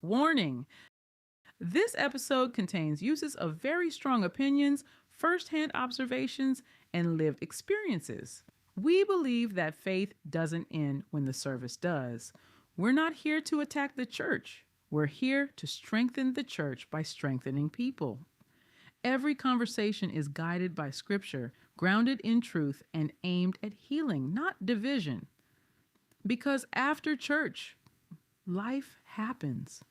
Warning: this episode contains uses of very strong opinions, firsthand observations, and lived experiences. We believe that faith doesn't end when the service does. We're not here to attack the church. We're here to strengthen the church by strengthening people. Every conversation is guided by scripture, grounded in truth, and aimed at healing, not division. Because after church, life happens.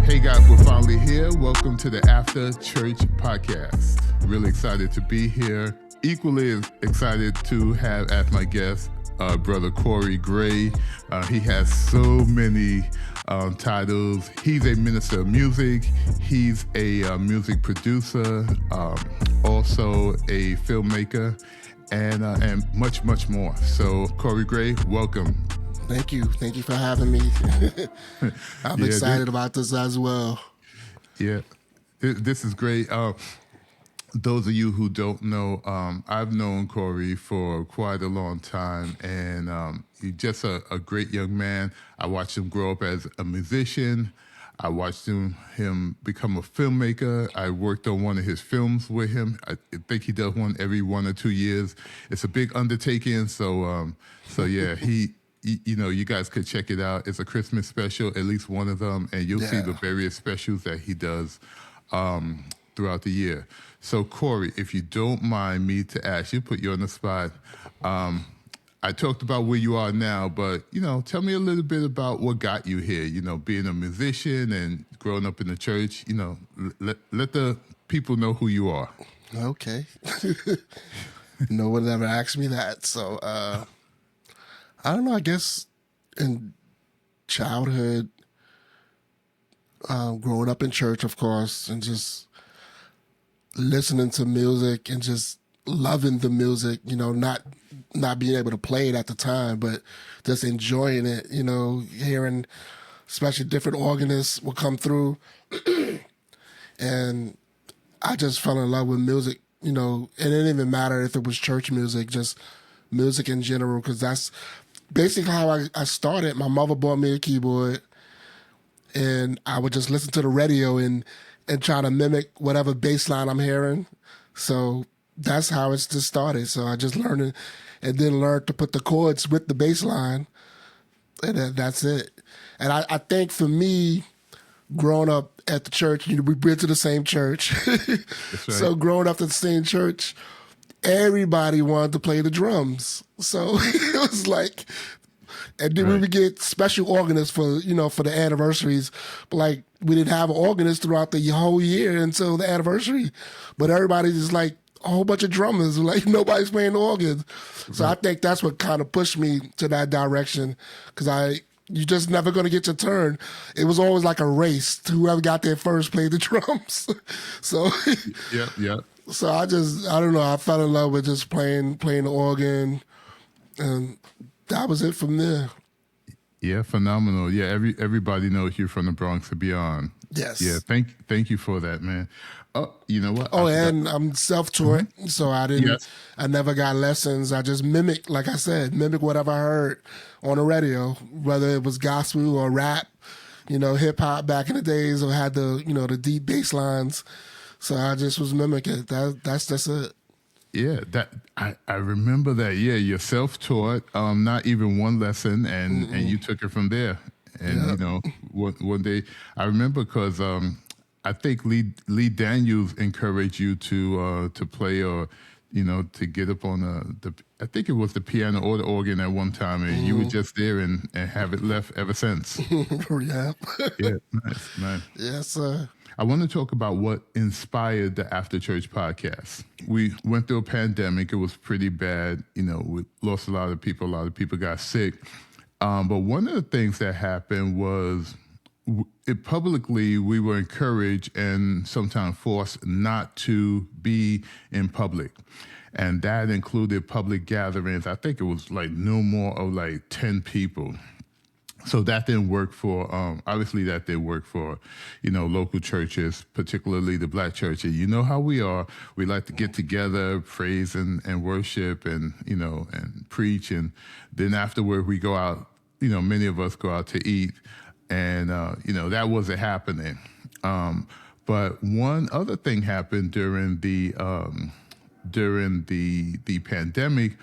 Hey guys, we're finally here. Welcome to the After Church podcast. Really excited to be here. Equally as excited to have as my guest brother Corey Gray. He has so many titles. He's a minister of music. He's a music producer, also a filmmaker, and much, much more. So Corey Gray, welcome. Thank you. Thank you for having me. I'm excited about this as well. Yeah, this is great. Those of you who don't know, I've known Corey for quite a long time, and he's just a great young man. I watched him grow up as a musician. I watched him become a filmmaker. I worked on one of his films with him. I think he does one every 1 or 2 years. It's a big undertaking, so yeah, you guys could check it out. It's a Christmas special, at least one of them, and you'll see the various specials that he does throughout the year. So, Corey, if you don't mind me to ask you, put you on the spot. I talked about where you are now, but, tell me a little bit about what got you here, being a musician and growing up in the church. Let the people know who you are. Okay. No one ever asked me that, so... I don't know, I guess in childhood, growing up in church, of course, and just listening to music and just loving the music, not being able to play it at the time, but just enjoying it, hearing especially different organists will come through. And I just fell in love with music, and it didn't even matter if it was church music, just music in general, because that's basically how I started. My mother bought me a keyboard, and I would just listen to the radio and try to mimic whatever bass line I'm hearing. So that's how it's just started. So I just learned it, and then learned to put the chords with the bass line, and that's it. And I think for me, growing up at the church, we've been to the same church. That's right. So growing up at the same church, everybody wanted to play the drums. So it was like, and then we would get special organists for the anniversaries. But like, we didn't have an organist throughout the whole year until the anniversary. But everybody just like a whole bunch of drummers, like nobody's playing the organ. So I think that's what kind of pushed me to that direction, because you're just never going to get your turn. It was always like a race to whoever got there first played the drums. So yeah. So I don't know, I fell in love with just playing the organ, and that was it from there. Yeah, phenomenal. Yeah, everybody knows you from the Bronx and beyond. Yes. Yeah, thank you for that, man. Oh, you know what? And I'm self-taught, so I never got lessons. I just mimic whatever I heard on the radio, whether it was gospel or rap, hip hop back in the days, or had the deep bass lines. So I just was mimicking it. That's it. Yeah, that I remember that. Yeah, you're self-taught, not even one lesson, and you took it from there. And one day I remember because I think Lee Daniels encouraged you to play, or to get up on I think it was the piano or the organ at one time, and you were just there and have it left ever since. Yeah. Yeah, nice. Yes, sir. I want to talk about what inspired the After Church podcast. We went through a pandemic. It was pretty bad. We lost a lot of people. A lot of people got sick. But one of the things that happened was publicly we were encouraged and sometimes forced not to be in public. and that included public gatherings. I think it was like no more of like 10 people. So that didn't work for, obviously that did work for, local churches, particularly the black churches. You know how we are. We like to get together, praise and worship and, and preach. And then afterward we go out, many of us go out to eat. And, that wasn't happening. But one other thing happened during the pandemic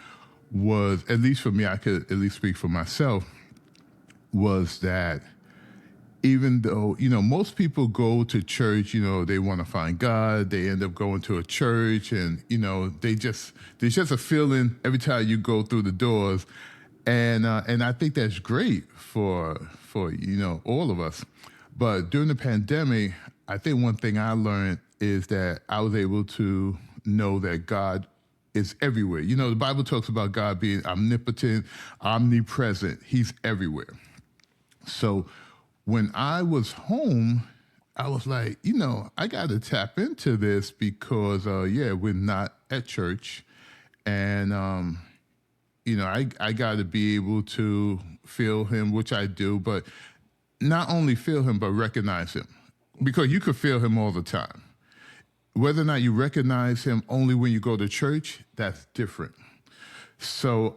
was, at least for me, I could at least speak for myself, was that even though, most people go to church, they want to find God, they end up going to a church and, there's just a feeling every time you go through the doors. And I think that's great for all of us. But during the pandemic, I think one thing I learned is that I was able to know that God is everywhere. The Bible talks about God being omnipotent, omnipresent. He's everywhere. So when I was home, I was like, I got to tap into this because, we're not at church. And, I got to be able to feel him, which I do, but not only feel him, but recognize him. Because you could feel him all the time. Whether or not you recognize him only when you go to church, that's different. So,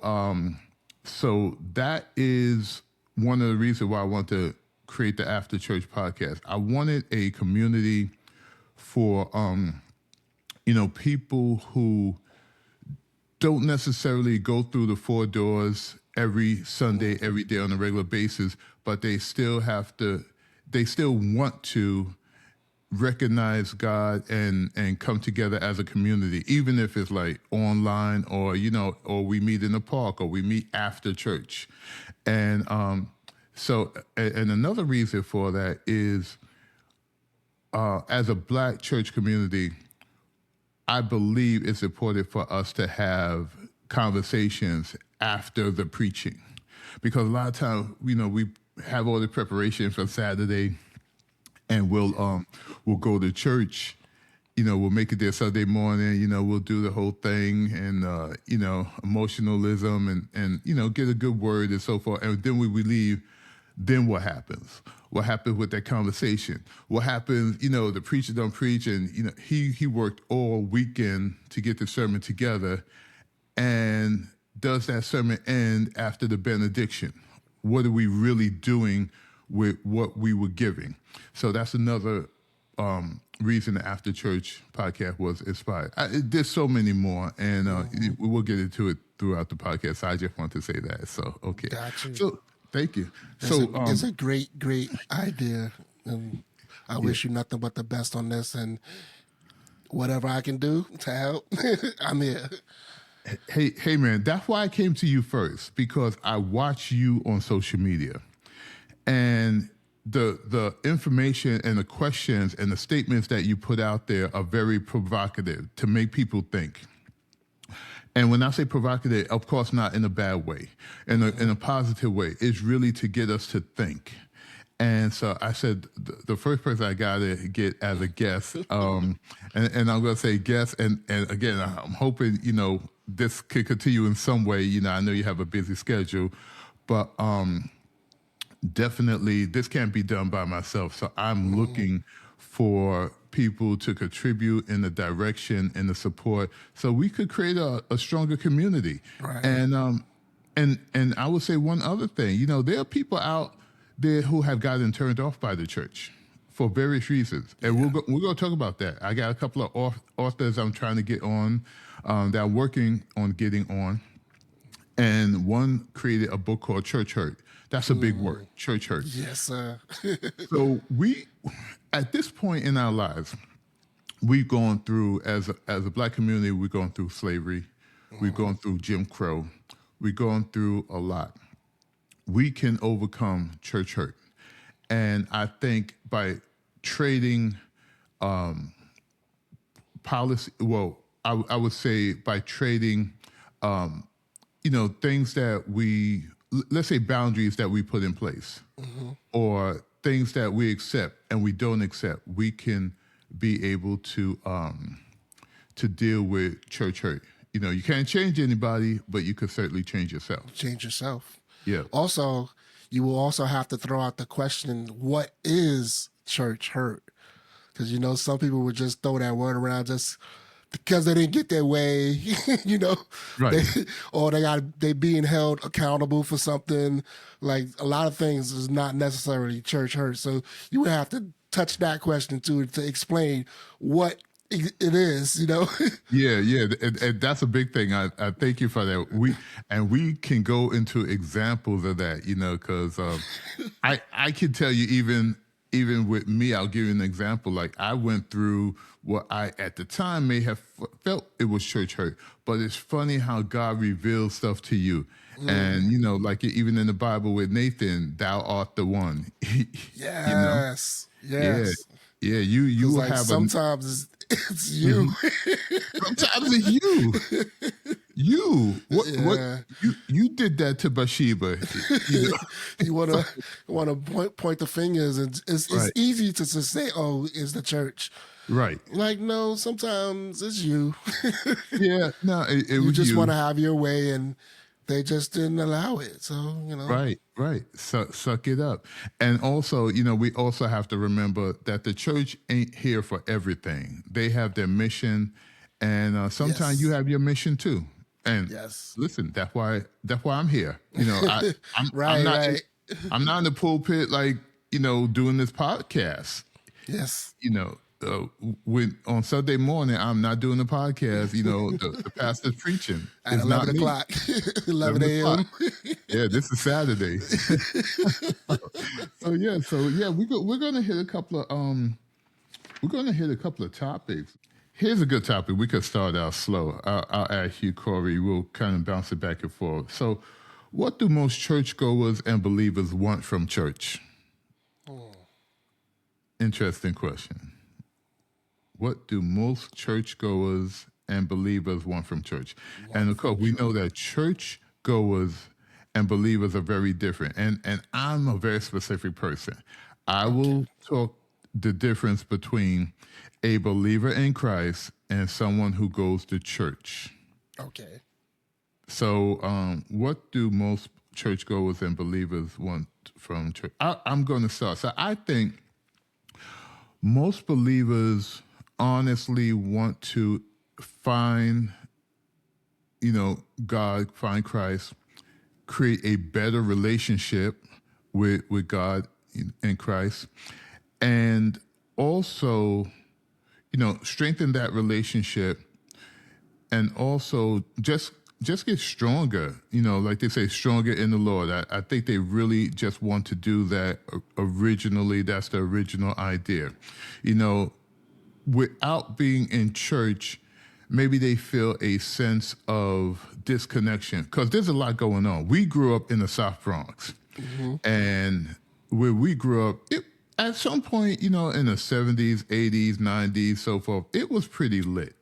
so that is one of the reasons why I want to create the After Church podcast. I wanted a community for, people who don't necessarily go through the four doors every Sunday, every day on a regular basis, but they still want to recognize God and come together as a community, even if it's like online or, or we meet in the park or we meet after church. And and another reason for that is as a black church community, I believe it's important for us to have conversations after the preaching, because a lot of times, we have all the preparation for Saturday, and we'll go to church. We'll make it there Sunday morning. We'll do the whole thing and emotionalism and get a good word and so forth. And then we leave. Then what happens? What happens with that conversation? What happens, the preacher don't preach and, he worked all weekend to get the sermon together. And does that sermon end after the benediction? What are we really doing with what we were giving? So that's another reason the After Church podcast was inspired. There's so many more, and we'll get into it throughout the podcast. I just want to say that. So, okay. Got you. So, thank you. It's a great idea. And I wish you nothing but the best on this, and whatever I can do to help, I'm here. Hey, man, that's why I came to you first, because I watch you on social media, and the information and the questions and the statements that you put out there are very provocative to make people think. And when I say provocative, of course, not in a bad way, in a positive way. It's really to get us to think. And so I said, the first person I got to get as a guest, and I'm going to say guest, and again, I'm hoping, this could continue in some way. I know you have a busy schedule, but definitely this can't be done by myself. So I'm looking for people to contribute in the direction and the support so we could create a stronger community. Right. And I would say one other thing, there are people out there who have gotten turned off by the church for various reasons. And we're going to talk about that. I got a couple of authors I'm trying to get on that I'm working on getting on. And one created a book called Church Hurt. That's a big word, church hurt. Yes, sir. So we, at this point in our lives, we've gone through, as a black community, we've gone through slavery. We've gone through Jim Crow. We've gone through a lot. We can overcome church hurt. And I think by trading policy, well, I would say by trading, things that let's say boundaries that we put in place, or things that we accept and we don't accept, we can be able to deal with church hurt. you can't change anybody, but you could certainly change yourself. Change yourself. Yeah. Also, you will also have to throw out the question, what is church hurt? Because, some people would just throw that word around just because they didn't get their way, Right. or they being held accountable for something. Like, a lot of things is not necessarily church hurt. So you would have to touch that question too to explain what it is, Yeah, and that's a big thing. I thank you for that. We can go into examples of that, because I can tell you even with me, I'll give you an example. Like, I went through what I at the time may have felt it was church hurt, but it's funny how God reveals stuff to you. And like even in the Bible with Nathan, thou art the one. Yes. Yes. Yeah. You will like have sometimes it's you. Sometimes it's you. What you did that to Bathsheba. You wanna point the fingers, and it's Right. easy to just say, "Oh, it's the church." Right. Like, no, sometimes it's you. Yeah. No, it You was just you. want to have your way, and they just didn't allow it. So Right. Suck it up. And also, we also have to remember that the church ain't here for everything. They have their mission, and sometimes Yes. you have your mission too. And Yes. listen, that's why I'm here. I'm Right, not right. I'm not in the pulpit like doing this podcast. Yes. When on Sunday morning I'm not doing the podcast. The pastor's preaching. At It's 11 not me. o'clock, 11 o'clock. a.m. Yeah, this is Saturday. We're gonna hit a couple of topics. Here's a good topic. We could start out slow. I'll ask you, Corey. We'll kind of bounce it back and forth. So, what do most churchgoers and believers want from church? Interesting question. What do most churchgoers and believers want from church? And of course, we know that churchgoers and believers are very different. And I'm a very specific person. I will talk the difference between a believer in Christ and someone who goes to church. Okay. So, what do most churchgoers and believers want from church? I'm going to start. So, I think most believers honestly want to find, God, find Christ, create a better relationship with God and Christ, and also, strengthen that relationship, and also just get stronger. Like they say, stronger in the Lord. I think they really just want to do that originally. That's the original idea. Without being in church, maybe they feel a sense of disconnection because there's a lot going on. We grew up in the South Bronx, and where we grew up, at some point, in the 70s, 80s, 90s, so forth, it was pretty lit.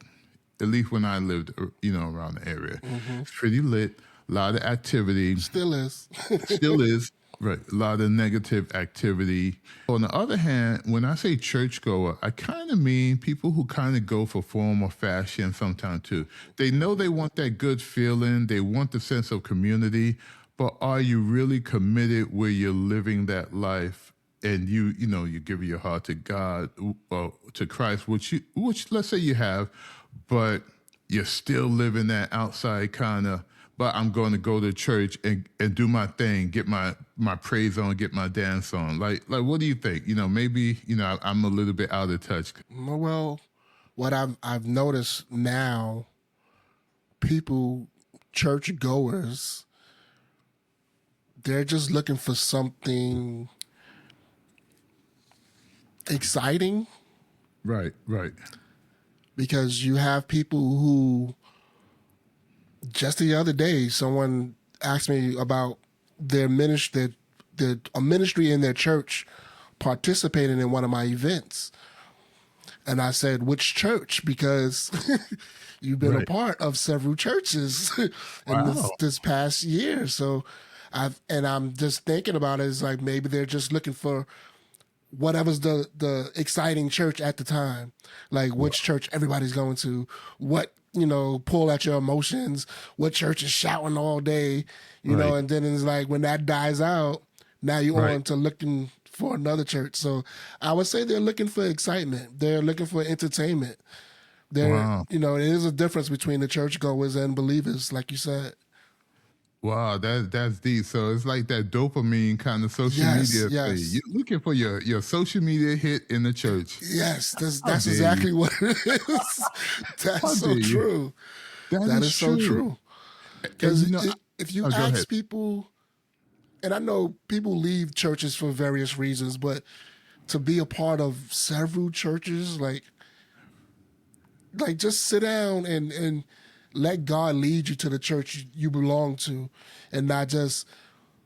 At least when I lived, around the area. It's pretty lit, a lot of activity. Still is. Still is. Right. A lot of negative activity. On the other hand, when I say churchgoer, I kind of mean people who kind of go for form or fashion sometimes too. They know they want that good feeling. They want the sense of community. But are you really committed where you're living that life? And you give your heart to God, to Christ, which let's say you have, but you're still living that outside kind of, but I'm going to go to church and do my thing, get my praise on, get my dance on. Like what do you think? Maybe, I'm a little bit out of touch. Well, what I've noticed now, church goers, they're just looking for something exciting. Right. Because you have people who, just the other day, someone asked me about their ministry, a ministry in their church participating in one of my events. And I said, which church? Because you've been a part of several churches in this past year. So I'm just thinking about it. It's like maybe they're just looking for whatever's the exciting church at the time, like which church everybody's going to, what pull at your emotions. What church is shouting all day, Right. and then it's like when that dies out, now you're Right. on to looking for another church. So I would say they're looking for excitement. They're looking for entertainment. Wow. It is a difference between the churchgoers and believers, like you said. Wow, that's deep. So it's like that dopamine kind of social Yes, media thing. yes. You're looking for your social media hit in the church. Yes, How that's dare you? exactly what it is. How That's so dare you? true. That That is is so true. true. And Because if you oh, go ahead. ask people, and I know people leave churches for various reasons, but to be a part of several churches, like just sit down and let God lead you to the church you belong to, and not just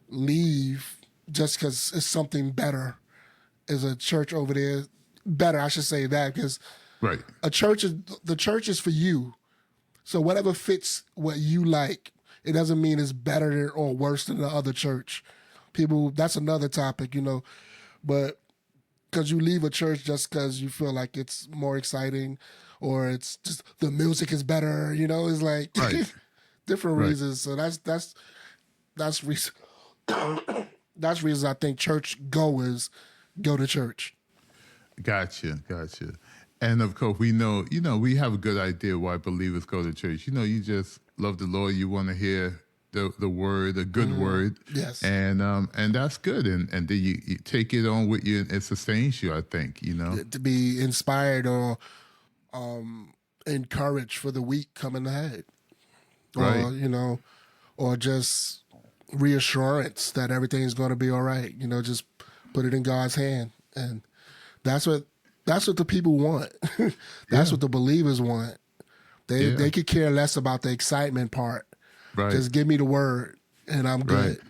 leave just because it's something better. Is a church over there better? I should say that because Right. the church is for you. So whatever fits what you like, it doesn't mean it's better or worse than the other church. People, that's another topic, But because you leave a church just because you feel like it's more exciting, or it's just the music is better, it's like Right. different Right. reasons. So that's reason that's reasons I think church goers go to church. Gotcha. And of course, we know, we have a good idea why believers go to church. You just love the Lord. You want to hear the word, a good word. Yes. And that's good. And then you take it on with you, and it sustains you, I think, To be inspired or encouraged for the week coming ahead, Right. or just reassurance that everything's going to be all right. Just put it in God's hand, and that's what the people want. That's Yeah. what the believers want. Yeah. They could care less about the excitement part. Right. Just give me the word, and I'm Right. good.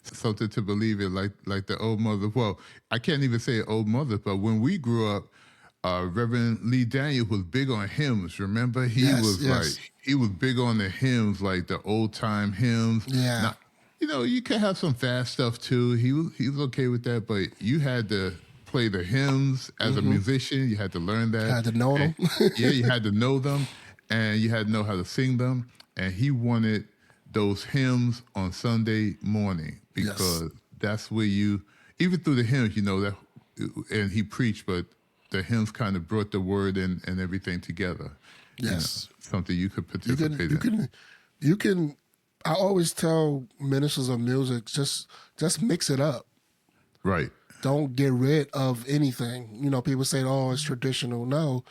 Something to believe in, like the old mother. Well, I can't even say old mother, but when we grew up, Reverend Lee Daniel was big on hymns. Remember, Yes, yes. he was big on the hymns, like the old time hymns. Yeah. Not, you could have some fast stuff too. He was okay with that, but you had to play the hymns as a musician. You had to learn that. Had to know And- them. yeah, you had to know them, and you had to know how to sing them. And he wanted those hymns on Sunday morning because that's where even through the hymns, that, and he preached, but the hymns kind of brought the word and everything together. Yes. Something you could You participate can, in. you can. I always tell ministers of music, just mix it up. Right. Don't get rid of anything. People say, "Oh, it's traditional." No,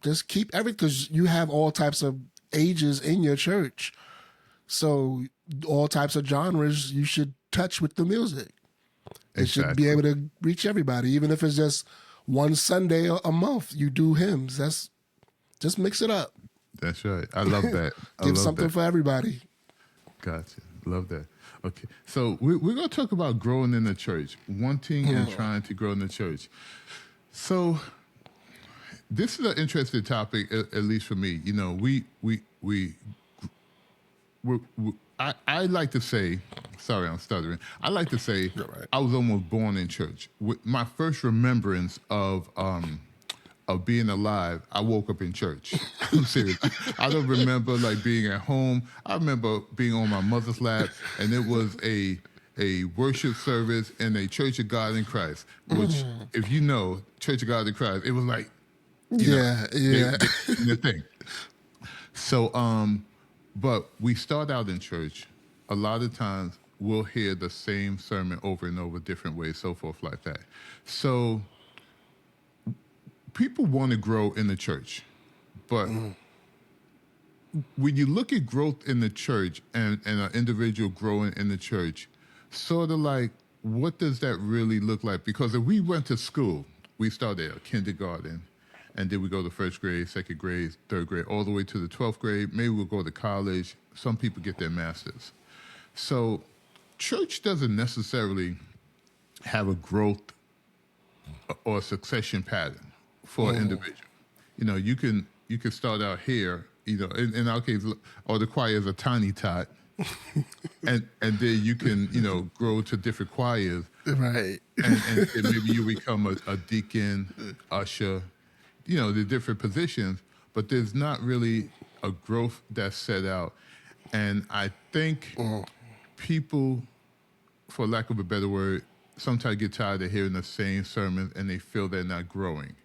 just keep everything, because you have all types of ages in your church. So all types of genres you should touch with the music. It should be Exactly. able to reach everybody, even if it's just one Sunday a month. You do hymns. Just mix it up. That's right. I love that. I Give love something that. for everybody. Gotcha. Love that. Okay. So we're going to talk about growing in the church, wanting and trying to grow in the church. So this is an interesting topic, at least for me. I like to say, sorry, I'm stuttering. I like to say right. I was almost born in church. With my first remembrance of being alive, I woke up in church. I'm serious. I don't remember like being at home. I remember being on my mother's lap, and it was a worship service in a Church of God in Christ. Which, if you know Church of God in Christ, it was like Yeah. the thing. So, but we start out in church. A lot of times we'll hear the same sermon over and over, different ways, so forth, like that. So people want to grow in the church, but when you look at growth in the church and an individual growing in the church, sort of like, what does that really look like? Because if we went to school, we started at kindergarten, and then we go to first grade, second grade, third grade, all the way to the 12th grade. Maybe we'll go to college. Some people get their masters. So church doesn't necessarily have a growth or a succession pattern for an individual. You can start out here, in our case, or the choir is a tiny tot, and then you can, grow to different choirs, Right. and then maybe you become a deacon, usher, the different positions, but there's not really a growth that's set out. And I think people, for lack of a better word, sometimes get tired of hearing the same sermons and they feel they're not growing.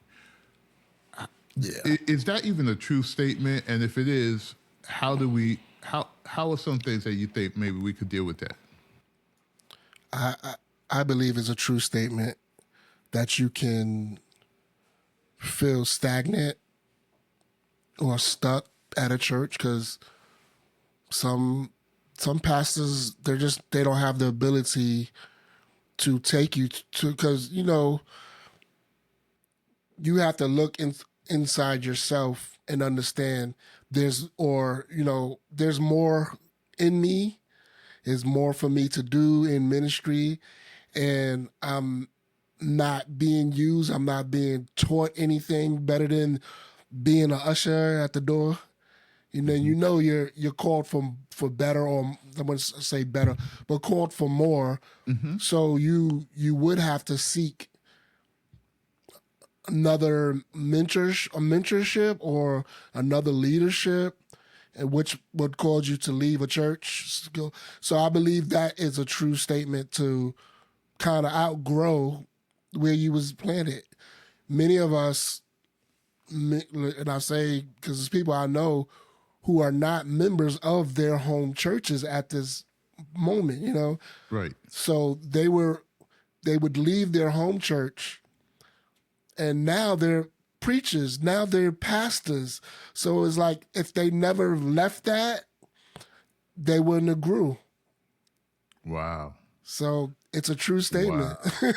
Yeah. Is that even a true statement? And if it is, how do we? How are some things that you think maybe we could deal with that? I believe it's a true statement that you can feel stagnant or stuck at a church because some pastors they don't have the ability to take you to, because you have to look inside yourself and understand there's more in me. There's more for me to do in ministry, and I'm not being used. I'm not being taught anything better than being an usher at the door. You're called for better, or I wouldn't say better, but called for more. So you would have to seek another mentorship or another leadership, and which would cause you to leave a church. So I believe that is a true statement to kind of outgrow where you was planted. Many of us, and I say because there's people I know who are not members of their home churches at this moment. Right. So they would leave their home church, and now they're preachers, now they're pastors. So it's like if they never left that, they wouldn't have grew. Wow. So it's a true statement. Wow.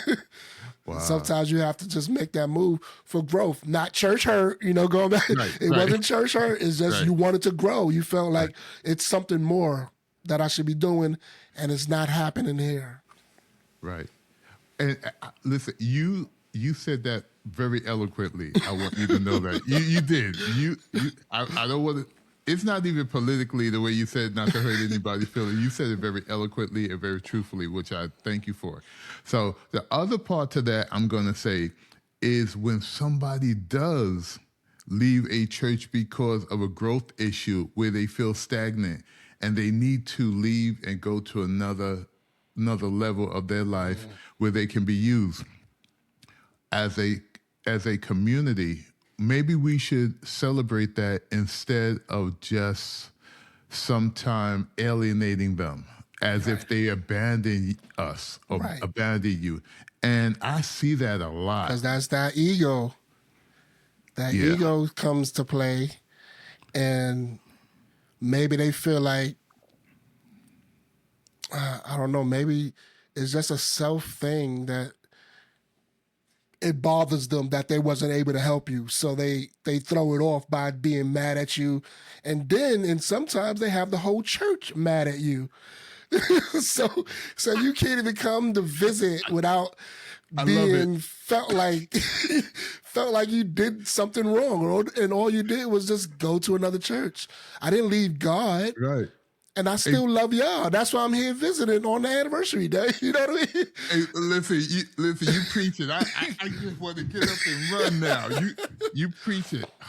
Wow. Sometimes you have to just make that move for growth, not church hurt, going back. Right, It wasn't church hurt. It's just you wanted to grow. You felt like it's something more that I should be doing, and it's not happening here. Right. And listen, you said that very eloquently. I want you to know that you did. I don't want to. It's not even politically the way you said, not to hurt anybody's feelings. You said it very eloquently and very truthfully, which I thank you for. So the other part to that I'm going to say is when somebody does leave a church because of a growth issue where they feel stagnant and they need to leave and go to another level of their life where they can be used as a community. Maybe we should celebrate that instead of just sometime alienating them as if they abandon us or abandon you. And I see that a lot. Because that's that ego. That ego comes to play, and maybe they feel like, I don't know, maybe it's just a self thing that it bothers them that they wasn't able to help you. So they throw it off by being mad at you. And sometimes they have the whole church mad at you. so you can't even come to visit without being felt like you did something wrong, and all you did was just go to another church. I didn't leave God. Right. And I still love y'all. That's why I'm here visiting on the anniversary day. You know what I mean? Hey, listen, you preach it. I just want to get up and run now. You preach it. Oh,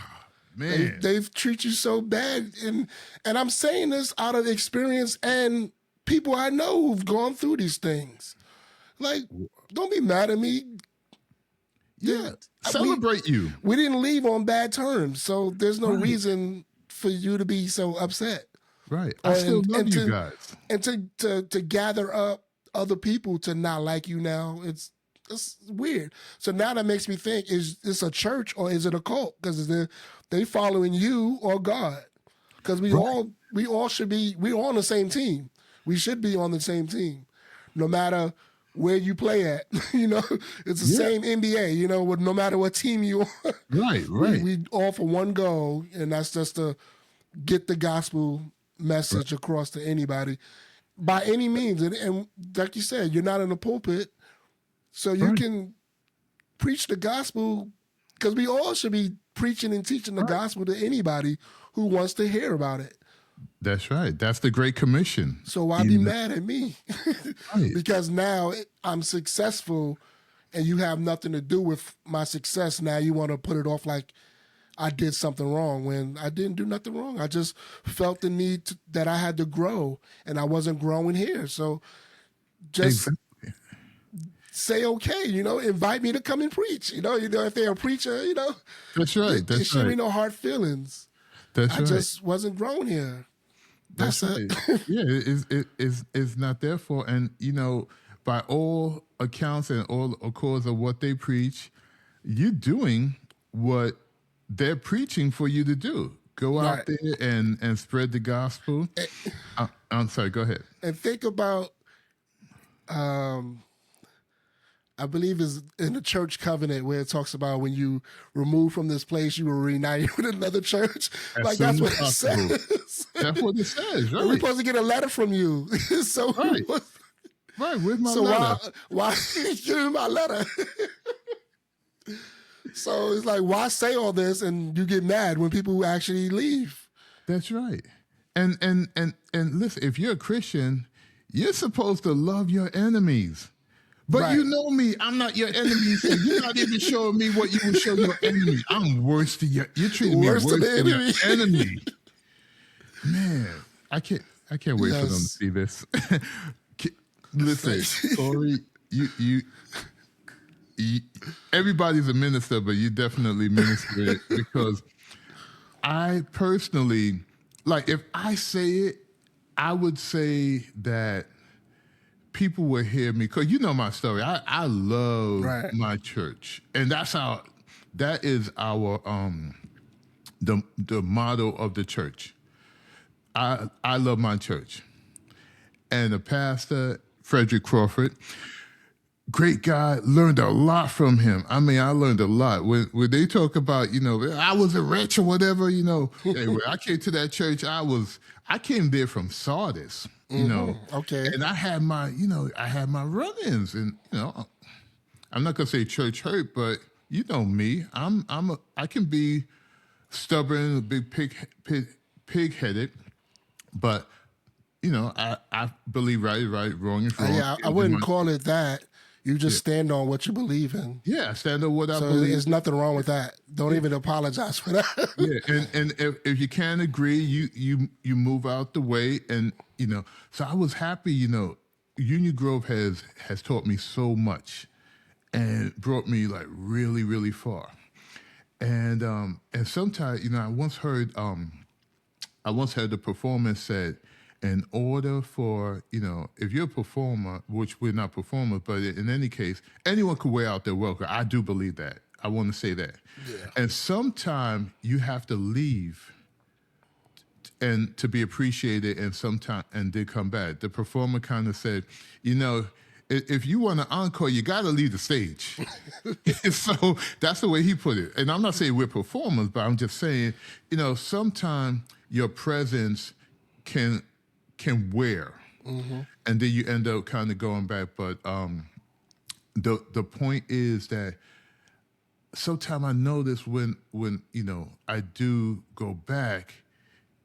man. They've treated you so bad. And I'm saying this out of experience and people I know who've gone through these things. Like, don't be mad at me. Yeah. Celebrate you. We didn't leave on bad terms. So there's no reason for you to be so upset. Right. I still love you guys. And to gather up other people to not like you now, it's weird. So now that makes me think, is this a church or is it a cult? Because they following you or God? Because we all should be, we're all on the same team. We should be on the same team. No matter where you play at. It's the same NBA, with no matter what team you are. Right. We all for one goal, and that's just to get the gospel message across to anybody by any means. And like you said, you're not in the pulpit, so you can preach the gospel, because we all should be preaching and teaching the gospel to anybody who wants to hear about it. That's right. That's the Great Commission. So why be mad at me? Because now I'm successful and you have nothing to do with my success. Now you want to put it off like I did something wrong when I didn't do nothing wrong. I just felt the need that I had to grow, and I wasn't growing here. So just Exactly. say okay, invite me to come and preach. If they're a preacher, That's right. it That's shouldn't be right. no hard feelings. That's I right. just wasn't grown here. That's That's it. right. Yeah, it's not their fault. And, by all accounts and all accords of what they preach, you're doing what they're preaching for you to do. Go out Right. there and spread the gospel. I'm sorry, go ahead. And think about, I believe is in the church covenant where it talks about when you remove from this place, you will reunite with another church. As Like soon that's as what it possible. says. That's what it says, And we're right? supposed to get a letter from you. So Right. Right, with my so letter. why give me my letter? So it's like, why say all this and you get mad when people actually leave? That's right. And listen, if you're a Christian, you're supposed to love your enemies. But Right. you know me, I'm not your enemy, so you're not even showing me what you would show your enemy. I'm worse than you're treating me Worse worse than the than your enemy. Man, I can't wait for them to Yes. see this. Listen, Corey, you everybody's a minister, but you definitely minister it because I personally, like, if I say it, I would say that people will hear me because you know my story. I love Right. my church, and that is our the motto of the church. I love my church, and the pastor Frederick Crawford. Great guy, learned a lot from him. I mean, I learned a lot. When they talk about, I was a wretch or whatever, hey, when I came to that church, I came there from Sardis, Okay. and I had my run-ins, and I'm not gonna say church hurt, but you know me, I can be stubborn, a big pig-headed, but I believe right is right, wrong is wrong. Yeah, I wouldn't call it that. You just stand on what you believe in. Yeah, I stand on what I So believe. there's nothing wrong with that. Don't even apologize for that. Yeah, and if you can't agree, you move out the way, and So I was happy. Union Grove has taught me so much, and brought me like really really far. And sometimes I once heard the performance said, in order for, if you're a performer, which we're not performers, but in any case, anyone could wear out their welcome. I do believe that. I want to say that. Yeah. And sometimes you have to leave and to be appreciated, and then come back. The performer kind of said, if you want to encore, you got to leave the stage. So that's the way he put it. And I'm not saying we're performers, but I'm just saying, sometimes your presence can wear, and then you end up kind of going back. But the point is that sometimes I notice when I do go back,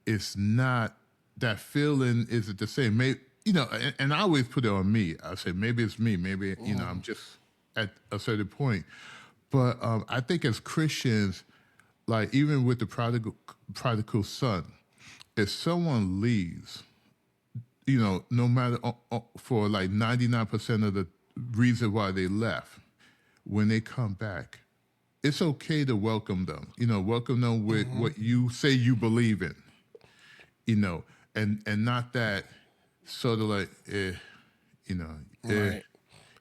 it's not that feeling isn't the same. Maybe and I always put it on me. I say maybe it's me. Maybe I'm just at a certain point. But I think as Christians, like even with the prodigal son, if someone leaves, no matter for like 99% of the reason why they left, when they come back, it's okay to welcome them. Welcome them with what you say you believe in. And not that sort of like, Right. You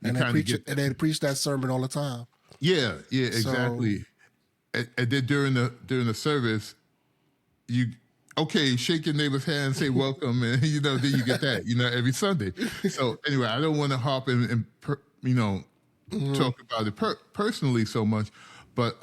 And kind of get and they preach that sermon all the time. yeah, exactly. And then during the service, you shake your neighbor's hand and say welcome, and then you get that every Sunday. So anyway, I don't want to hop and talk about it personally so much, but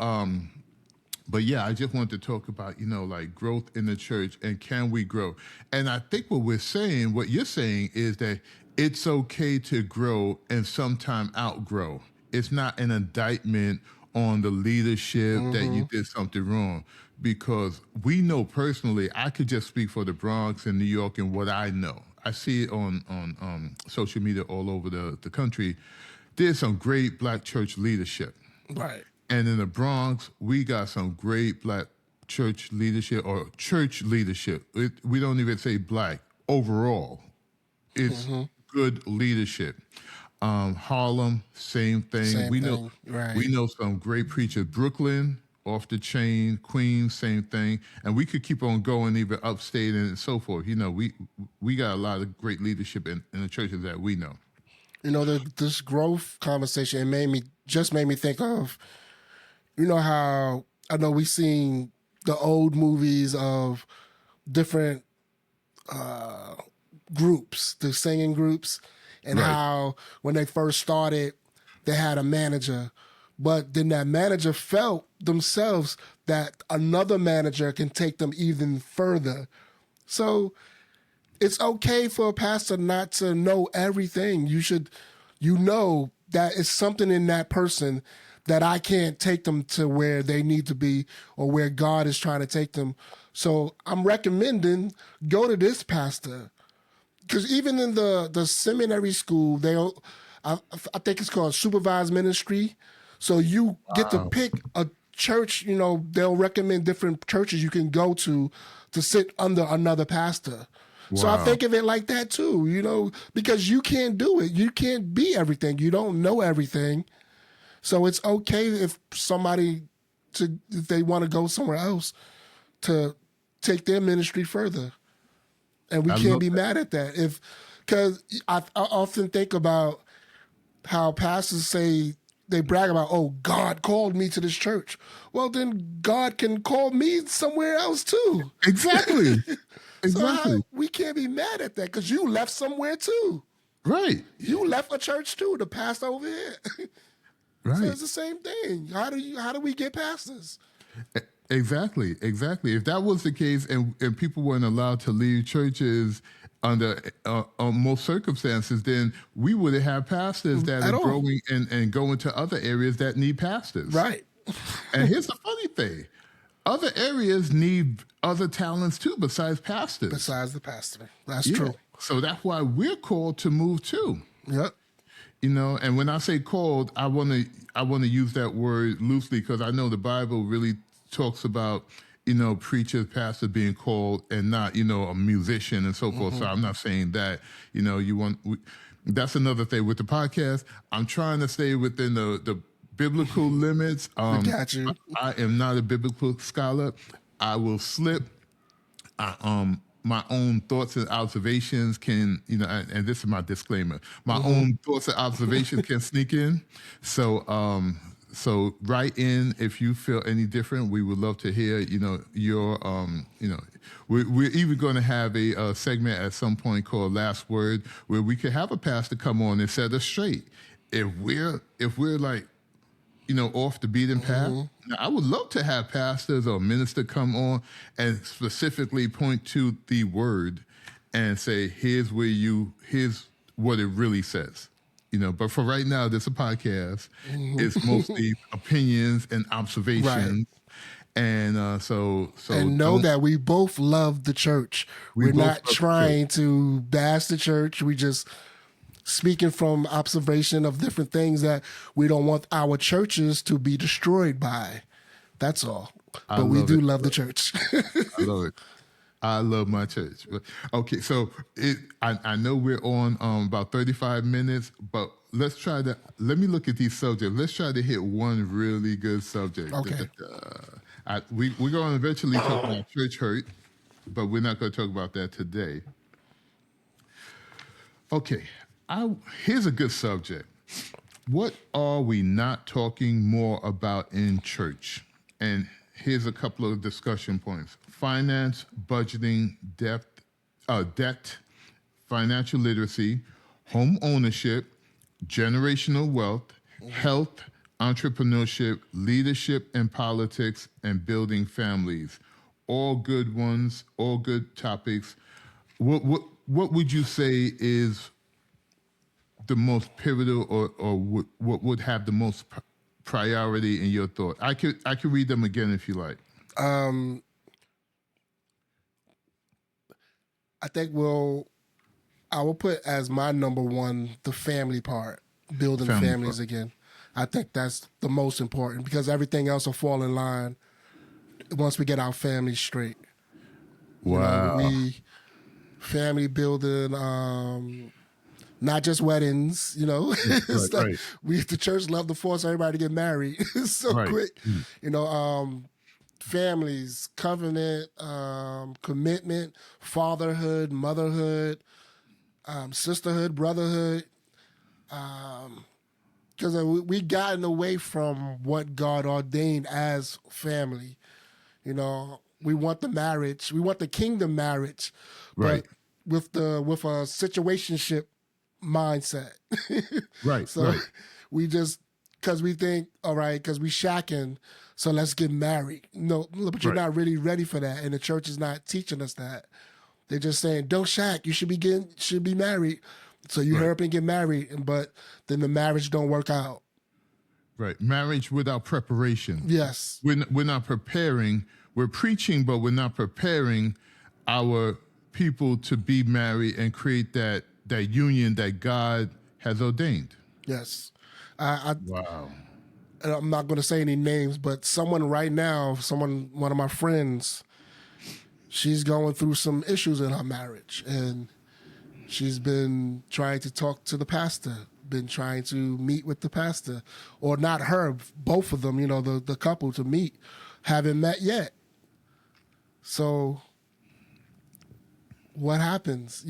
yeah, I just want to talk about like growth in the church and can we grow? And I think what you're saying is that it's okay to grow and sometime outgrow. It's not an indictment on the leadership that you did something wrong, because we know personally. I could just speak for the Bronx and New York and what I know. I see it on social media all over the country. There's some great black church leadership. Right. And in the Bronx, we got some great black church leadership or church leadership. We don't even say black. Overall, it's good leadership. Harlem, same thing. Same we thing, right. we know some great preachers. Brooklyn, off the chain. Queens, same thing. And we could keep on going, even upstate and so forth. We got a lot of great leadership in the churches that we know. This growth conversation made me think of, how I know we've seen the old movies of different groups, the singing groups, and Right. how when they first started, they had a manager, but then that manager felt themselves that another manager can take them even further. So it's okay for a pastor not to know everything. You know that it's something in that person that I can't take them to where they need to be or where God is trying to take them. So I'm recommending go to this pastor. Because even in the seminary school, I think it's called supervised ministry. So you get to pick a church, they'll recommend different churches you can go to sit under another pastor. So I Wow. think of it like that too, because you can't do it. You can't be everything. You don't know everything. So it's okay if if they want to go somewhere else to take their ministry further. And we I can't love be that. mad at that. Because I often think about how pastors say, they brag about, oh, God called me to this church. Well, then God can call me somewhere else too. Exactly. So we can't be mad at that because you left somewhere too. Right. You left a church too to pastor over here. So Right. it's the same thing. How do we get pastors? Exactly. If that was the case, and people weren't allowed to leave churches under most circumstances, then we would have pastors that At are all. growing and going to other areas that need pastors. Right. And here's the funny thing: other areas need other talents too, besides pastors. Besides the pastor. That's Yeah. true. So that's why we're called to move too. Yep. And when I say called, I want to use that word loosely because I know the Bible really talks about preachers, pastors being called and not a musician and so forth. So I'm not saying that that's another thing with the podcast. I'm trying to stay within the biblical limits. Got you. I am not a biblical scholar. I will slip. My own thoughts and observations can, and this is my disclaimer. My own thoughts and observations can sneak in. So write in if you feel any different. We would love to hear, your, we're even going to have a segment at some point called Last Word, where we could have a pastor come on and set us straight. If we're like, off the beaten path. Now, I would love to have pastors or minister come on and specifically point to the word and say, here's what it really says. But for right now, this is a podcast. It's mostly opinions and observations. Right. And so And know that we both love the church. We're both not love the trying to bash the church. We just speaking from observation of different things that we don't want our churches to be destroyed by. That's all. But we do love the church. I love it. I love my church. But okay, so I know we're on about 35 minutes, but let me look at these subjects. Let's try to hit one really good subject. Okay. We're going to eventually talk about church hurt, but we're not going to talk about that today. Okay, here's a good subject. What are we not talking more about in church? And here's a couple of discussion points. Finance, budgeting, debt, financial literacy, home ownership, generational wealth, health, entrepreneurship, leadership and politics, and building families. All good ones, all good topics. What would you say is the most pivotal or what would have the most priority in your thought? I could read them again if you like. I think I will put as my number one the family part, building Family families part. again. I think that's the most important because everything else will fall in line once we get our family straight. Wow. We family building, not just weddings, Right, right, we the church love to force everybody to get married so right. quick. Families, covenant, commitment, fatherhood, motherhood, sisterhood, brotherhood. Because we gotten away from what God ordained as family. We want the marriage, we want the kingdom marriage, Right. but with a situationship mindset. Right, So right, we just because we think, all right, because we shacking, so let's get married. No, but you're right, not really ready for that, and the church is not teaching us that. They're just saying, don't shack. You should be married. So you right, hurry up and get married, but then the marriage don't work out. right. Marriage without preparation. Yes, We're not preparing. We're preaching, but we're not preparing our people to be married and create that union that God has ordained. yes. Wow. I'm not going to say any names, but someone right now, one of my friends, she's going through some issues in her marriage, and she's been trying to talk to the pastor, been trying to meet with the pastor, or not her, both of them, the couple to meet, haven't met yet. So what happens?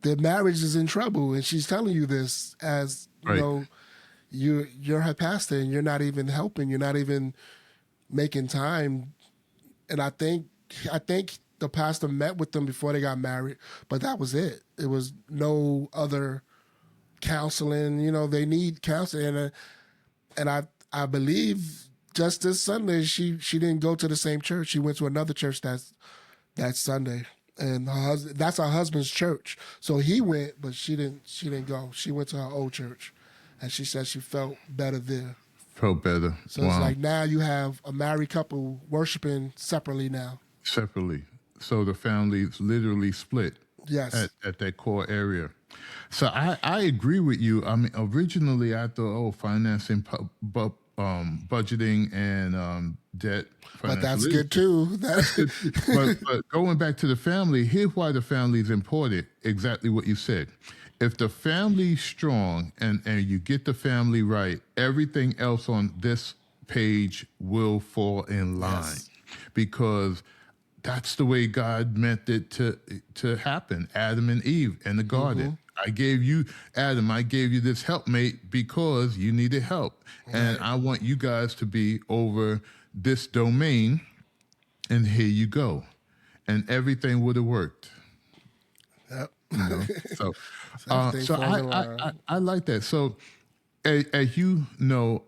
Their marriage is in trouble, and she's telling you this as, Right. you're her pastor and you're not even helping, you're not even making time. And I think the pastor met with them before they got married, but that was it. It was no other counseling. They need counseling, and I believe just this Sunday she didn't go to the same church. She went to another church that Sunday, and that's her husband's church. So he went, but she didn't go. She went to her old church, and she said she felt better there. Felt better. So Wow. it's like now you have a married couple worshiping separately now. Separately. So the family's literally split. Yes. At that core area. So I agree with you. I mean, originally I thought, financing, budgeting, and debt. But that's financial good too. but going back to the family, here's why the family is important. Exactly what you said. If the family's strong and you get the family right, everything else on this page will fall in line. Yes. Because that's the way God meant it to happen. Adam and Eve in the garden. I gave you, Adam, I gave you this helpmate because you needed help. And I want you guys to be over this domain. And here you go. And everything would have worked. Yep. So, Everything so falls in line. I like that. So, as you know,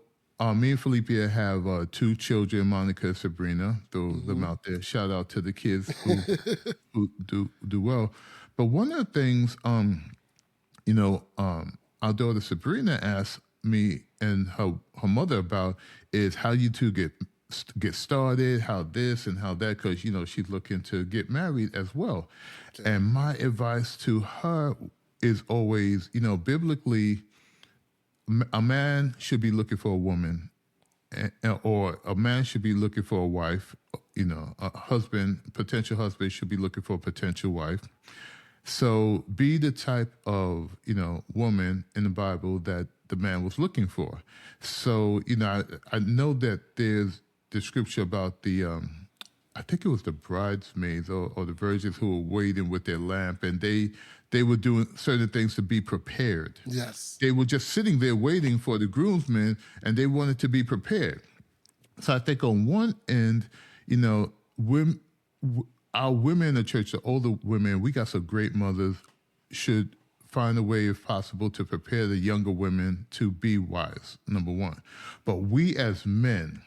me and Felipe have 2 children, Monica and Sabrina. Throw them out there. Shout out to the kids who do well. But one of the things, our daughter Sabrina asked me and her mother about is how you two get started, how this and how that, because she's looking to get married as well. And my advice to her is always, biblically, a man should be looking for a woman, or a man should be looking for a wife. A potential husband should be looking for a potential wife. So be the type of, woman in the Bible that the man was looking for. So, I know that there's the scripture about the, I think it was the bridesmaids or the virgins who were waiting with their lamp, and they were doing certain things to be prepared. Yes. They were just sitting there waiting for the groomsmen, and they wanted to be prepared. So I think on one end, our women in the church, the older women, we got some great mothers, should find a way, if possible, to prepare the younger women to be wives, number one. But we as men,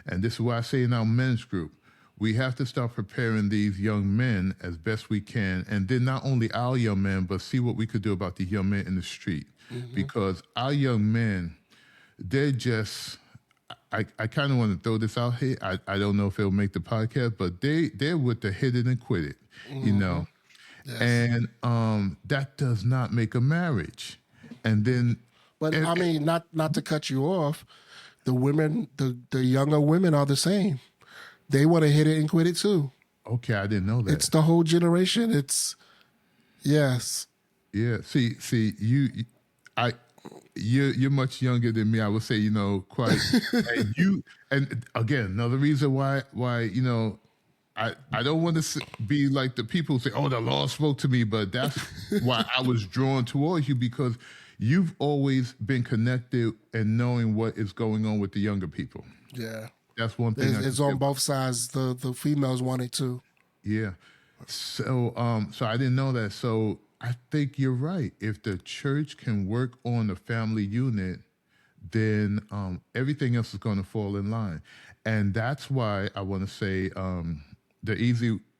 and this is why I say in our men's group, we have to start preparing these young men as best we can. And then not only our young men, but see what we could do about the young men in the street. Because our young men, they're just, I kind of want to throw this out here. I don't know if it'll make the podcast, but they're with the hit it and quit it, Yes. And that does not make a marriage. And then, But I mean, not to cut you off, the women, the younger women are the same. They want to hit it and quit it too. Okay, I didn't know that. It's the whole generation. It's yes. Yeah. See, you're much younger than me. I would say, quite. And again, another reason why, I don't want to be like the people who say, "Oh, the Lord spoke to me," but that's why I was drawn towards you, because you've always been connected and knowing what is going on with the younger people. Yeah. That's one thing. It's on both sides. The females want it too. Yeah. So I didn't know that. So I think you're right. If the church can work on the family unit, then everything else is going to fall in line. And that's why I want to say the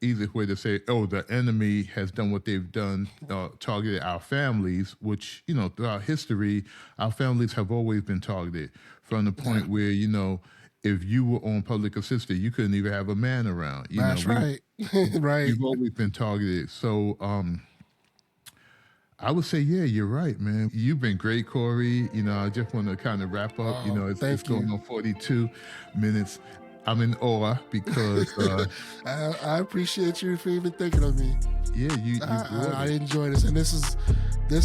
easiest way to say, oh, the enemy has done what they've done, targeted our families, which, throughout history, our families have always been targeted, from the point where, if you were on public assistance, you couldn't even have a man around. That's right. Right. We've always been targeted. So I would say, yeah, you're right, man. You've been great, Corey. I just want to kind of wrap up. It's going on 42 minutes. I'm in awe because I appreciate you for even thinking of me. Yeah, I enjoy this, and this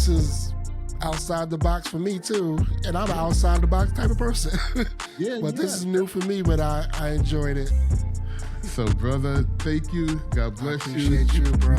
is outside the box for me too, and I'm an outside the box type of person. Yeah, but this is new for me, but I enjoyed it. So, brother, thank you. God bless you. Appreciate you, bro.